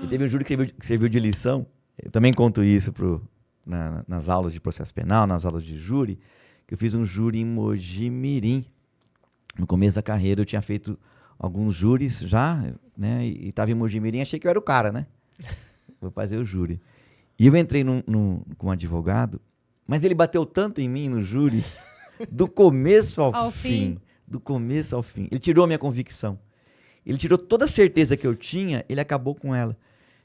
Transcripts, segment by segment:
E teve um júri que serviu de lição. Eu também conto isso nas aulas de processo penal, nas aulas de júri, que eu fiz um júri em Mogi Mirim. No começo da carreira eu tinha feito alguns júris já, né? E estava em Mogi Mirim, achei que eu era o cara, né? Vou fazer o júri. E eu entrei com um advogado, mas ele bateu tanto em mim no júri, do começo ao fim. Do começo ao fim. Ele tirou a minha convicção. Ele tirou toda a certeza que eu tinha, ele acabou com ela.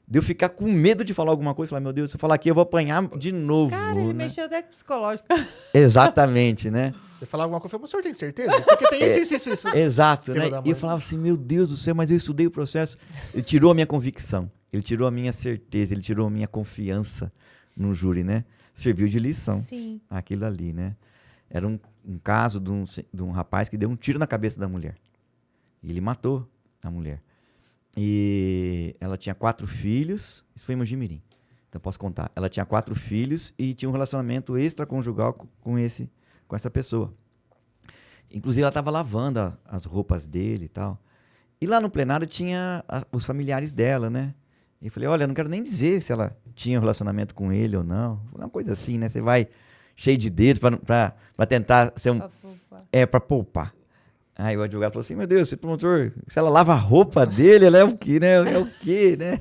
De eu ficar com medo de falar alguma coisa, falar, meu Deus, se eu falar aqui eu vou apanhar de novo. Cara, ele né? mexeu até com o psicológico. Exatamente, né? Você falar alguma coisa, mas o senhor tem certeza? Porque tem isso. Exato, Filho né? da E eu mãe. falava assim, meu Deus do céu, mas eu estudei o processo. Ele tirou a minha convicção, ele tirou a minha certeza, ele tirou a minha confiança no júri, né? Serviu de lição, Sim. aquilo ali, né? Era um caso de um rapaz que deu um tiro na cabeça da mulher. E ele matou a mulher. E ela tinha 4 filhos, isso foi em Mogi Mirim, então posso contar. Ela tinha 4 filhos e tinha um relacionamento extraconjugal com essa pessoa. Inclusive ela estava lavando as roupas dele e tal. E lá no plenário tinha os familiares dela, né? E eu falei, olha, eu não quero nem dizer se ela tinha um relacionamento com ele ou não. Uma coisa assim, né? Você vai cheio de dedos para tentar ser para poupar. Aí o advogado falou assim, meu Deus, esse promotor, se ela lava a roupa dele, ela é o quê, né? É o quê, né?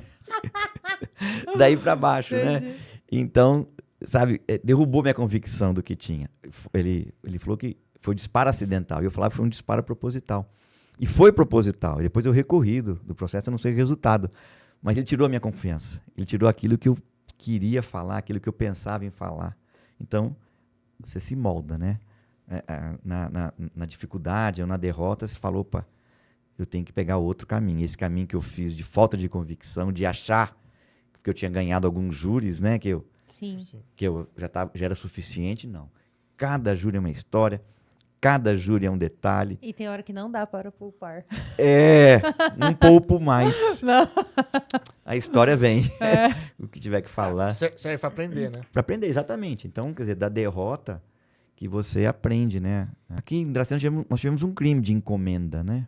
Daí para baixo, né? Então, sabe, derrubou minha convicção do que tinha. Ele falou que foi um disparo acidental. E eu falava que foi um disparo proposital. E foi proposital. E depois eu recorri do processo, eu não sei o resultado. Mas ele tirou a minha confiança. Ele tirou aquilo que eu queria falar, aquilo que eu pensava em falar. Então, você se molda, né? Na dificuldade ou na derrota, você falou, opa, eu tenho que pegar outro caminho. Esse caminho que eu fiz de falta de convicção, de achar que eu tinha ganhado alguns júris, né? Que eu já era suficiente, não. Cada júri é uma história, cada júri é um detalhe. E tem hora que não dá para poupar. Não poupo mais. Não. A história vem. O que tiver que falar. Serve para aprender, né? Para aprender, exatamente. Então, quer dizer, da derrota que você aprende, né? Aqui em Dracena nós tivemos um crime de encomenda, né?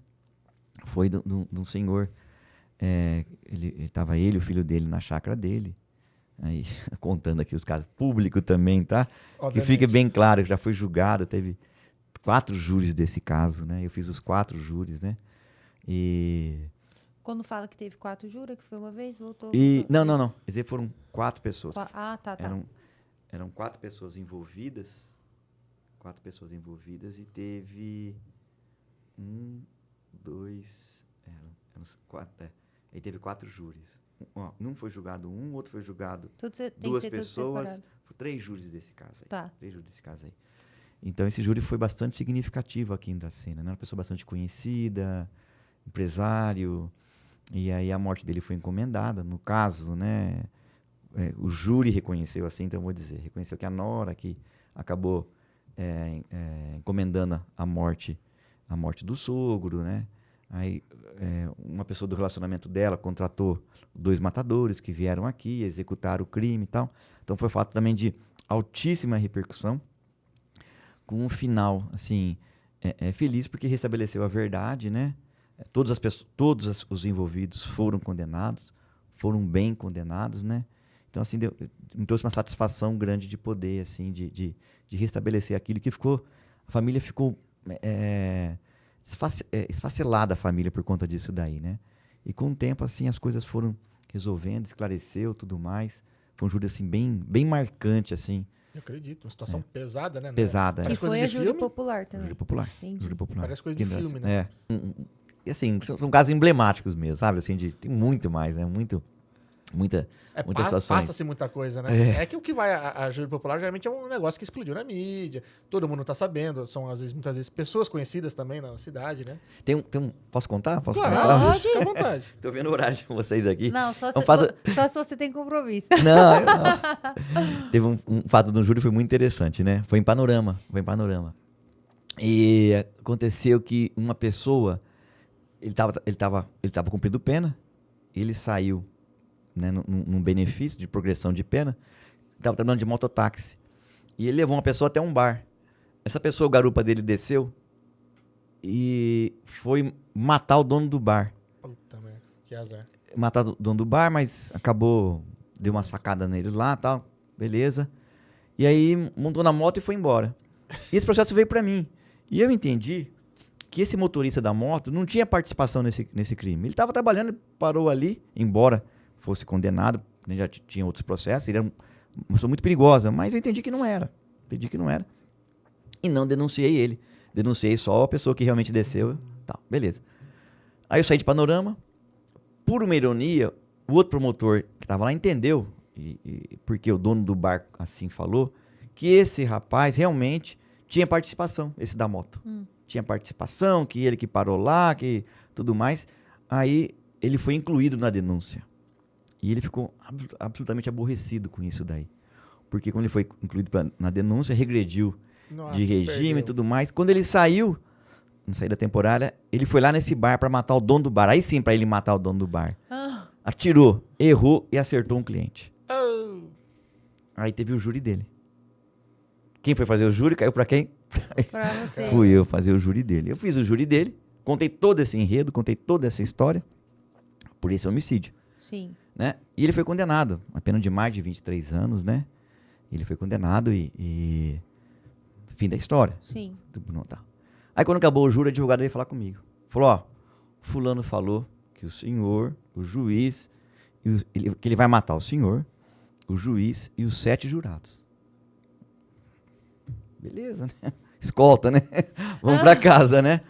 Foi de um senhor, estava ele e o filho dele na chácara dele, aí contando aqui os casos, público também, tá? Obviamente. Que fique bem claro, que já foi julgado, teve 4 júris desse caso, né? Eu fiz os 4 júris, né? Quando fala que teve 4 júris, que foi uma vez, voltou. Não. Quer dizer, foram 4 pessoas. Tá. Eram 4 pessoas envolvidas. 4 pessoas envolvidas e teve 1, 2, eram 4, aí teve 4 júris. Um foi julgado outro foi julgado 2 pessoas. 3 júris desse caso aí. Tá. 3 júris desse caso aí. Então esse júri foi bastante significativo aqui em Dracena, né? Uma pessoa bastante conhecida, empresário, e aí a morte dele foi encomendada. No caso, né? O júri reconheceu assim, então eu vou dizer, reconheceu que a nora que acabou encomendando a morte do sogro, né? Aí uma pessoa do relacionamento dela contratou 2 matadores que vieram aqui, executaram o crime e tal. Então foi fato também de altíssima repercussão, com um final, assim, feliz porque restabeleceu a verdade, né? Todos os envolvidos foram condenados, foram bem condenados, né? Então, assim, me trouxe uma satisfação grande de poder, assim, de restabelecer aquilo que ficou... A família ficou esfacelada, a família, por conta disso daí, né? E com o tempo, assim, as coisas foram resolvendo, esclareceu, tudo mais. Foi um júri, assim, bem marcante, assim. Eu acredito, uma situação pesada, né? Pesada. Que foi a júri popular também. Júri popular. Entendi. Júri popular. Parece coisa de filme, né? E assim, são casos emblemáticos mesmo, sabe? Assim, tem muito mais, né? Muitas situações. Passa-se muita coisa, né? É que o que vai a júri popular geralmente é um negócio que explodiu na mídia, todo mundo tá sabendo, são muitas vezes pessoas conhecidas também na cidade, né? Posso contar? Claro, fica à vontade. Tô vendo o horário de vocês aqui. Não, só se você tem compromisso. Não. Teve um fato do júri que foi muito interessante, né? Foi em Panorama. E aconteceu que uma pessoa, ele tava cumprindo pena, ele saiu, né, num benefício de progressão de pena, estava trabalhando de mototáxi. E ele levou uma pessoa até um bar. Essa pessoa, o garupa dele desceu e foi matar o dono do bar. Puta merda, que azar. matar o dono do bar, mas acabou, deu umas facadas neles lá, tal, beleza. E aí montou na moto e foi embora. E esse processo veio pra mim. E eu entendi que esse motorista da moto não tinha participação nesse crime. Ele estava trabalhando, parou ali, embora fosse condenado, né, já tinha outros processos, ele era uma pessoa muito perigosa, mas eu entendi que não era. E não denunciei ele. Denunciei só a pessoa que realmente desceu, tal, beleza. Aí eu saí de Panorama. Por uma ironia, o outro promotor que estava lá entendeu, porque o dono do bar assim falou, que esse rapaz realmente tinha participação, esse da moto. Tinha participação, que ele que parou lá, que tudo mais. Aí ele foi incluído na denúncia. E ele ficou absolutamente aborrecido com isso daí. Porque quando ele foi incluído na denúncia, regrediu de regime e tudo mais. Quando ele saiu, na saída temporária, ele foi lá nesse bar para matar o dono do bar. Aí sim, para ele matar o dono do bar. Atirou, errou e acertou um cliente. Aí teve o júri dele. Quem foi fazer o júri caiu para quem? Pra você. Fui eu fazer o júri dele. Eu fiz o júri dele, contei todo esse enredo, contei toda essa história por esse homicídio. Sim. Né? E ele foi condenado, a pena de mais de 23 anos, né? Ele foi condenado e fim da história. Sim. Aí quando acabou o júri, o advogado veio falar comigo. Falou, ó, fulano falou que o senhor, o juiz, que ele vai matar o senhor, o juiz e os 7 jurados. Beleza, né? Escolta, né? Vamos pra casa, né?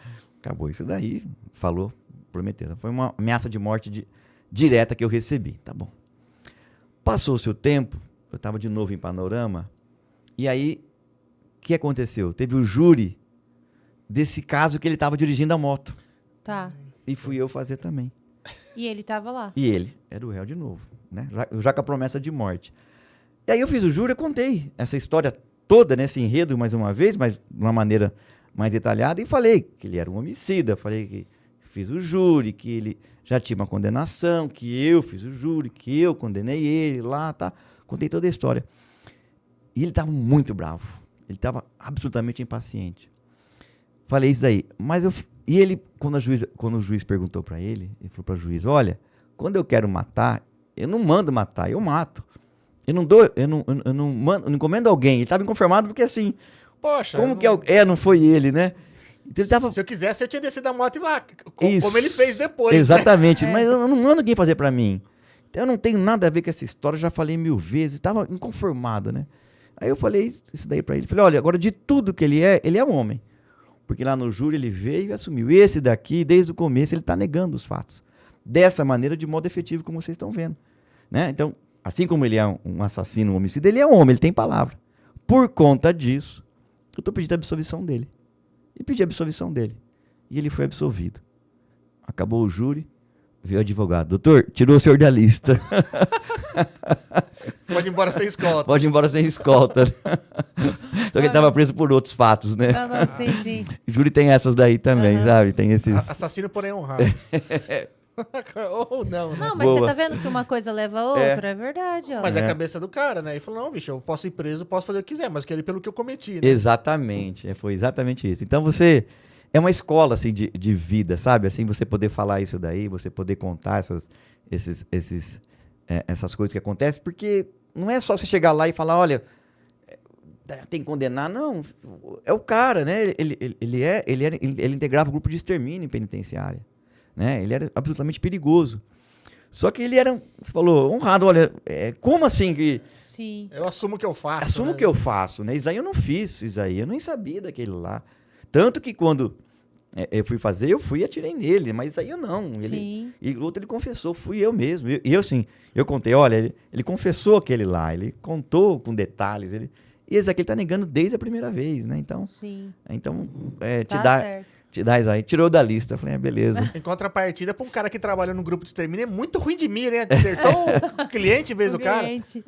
Acabou isso daí. Falou, prometeu. Foi uma ameaça de morte direta que eu recebi. Tá bom. Passou-se o tempo, eu estava de novo em Panorama, e aí, o que aconteceu? Teve o júri desse caso que ele estava dirigindo a moto. Tá. E fui eu fazer também. E ele tava lá. E ele era o réu de novo, né? Já com a promessa de morte. E aí eu fiz o júri, eu contei essa história toda, nesse enredo, mais uma vez, mas de uma maneira mais detalhada, e falei que ele era um homicida, falei que fiz o júri, que ele já tinha uma condenação, que eu fiz o júri, que eu condenei ele lá, tá? Contei toda a história. E ele estava muito bravo. Ele estava absolutamente impaciente. Falei isso daí. Mas e ele, quando o juiz perguntou para ele falou para o juiz, olha, quando eu quero matar, eu não mando matar, eu mato. Eu não encomendo alguém. Ele estava inconformado porque assim, poxa, como que não foi ele, né? Então, ele tava... Se eu quisesse, eu tinha descido da moto e lá, Isso, como ele fez depois. exatamente, Né? Mas eu não mando ninguém fazer para mim. Então eu não tenho nada a ver com essa história, já falei 1000 vezes, estava inconformado, né? Aí eu falei isso daí para ele. Falei, olha, agora de tudo que ele é um homem. Porque lá no júri ele veio e assumiu. Esse daqui, desde o começo, ele está negando os fatos. Dessa maneira, de modo efetivo, como vocês estão vendo. Né? Então, assim como ele é um assassino, um homicida, ele é um homem, ele tem palavra. Por conta disso, eu estou pedindo a absolvição dele. E pedi a absolvição dele. E ele foi absolvido. Acabou o júri, veio o advogado. Doutor, tirou o senhor da lista. Pode ir embora sem escolta. Pode ir embora sem escolta. Então ele estava preso por outros fatos, né? Sim, sim. O júri tem essas daí também, sabe? Tem esses... Assassino, porém honrado. Ou não, né? Não, mas Boa. você tá vendo que uma coisa leva a outra, é verdade, ó. Mas é a cabeça do cara, né? Ele falou, não, bicho, eu posso ir preso, posso fazer o que quiser, mas eu quero ir pelo que eu cometi, né? Exatamente, foi exatamente isso. Então você... É uma escola, assim, de vida, sabe? Assim, você poder falar isso daí, você poder contar essas coisas que acontecem, porque não é só você chegar lá e falar, olha, tem que condenar, não. É o cara, né? Ele integrava o grupo de extermínio penitenciária, né? Ele era absolutamente perigoso. Só que ele era, você falou, honrado, olha, como assim que... Sim. Eu assumo o que eu faço, Assumo o que eu faço, né? Isso aí eu não fiz, isso aí eu nem sabia daquele lá. Tanto que quando eu fui fazer, eu fui e atirei nele, mas isso aí eu não. Sim. E o outro ele confessou, fui eu mesmo. E eu assim, eu contei, olha, ele confessou aquele lá, ele contou com detalhes, e esse aqui ele tá negando desde a primeira vez, né? Então, sim. Te dá isso aí. Tirou da lista. Eu falei, beleza. Em contrapartida, pra um cara que trabalha no grupo de extermínio, é muito ruim de mim, né? Acertou o cliente em vez do cara.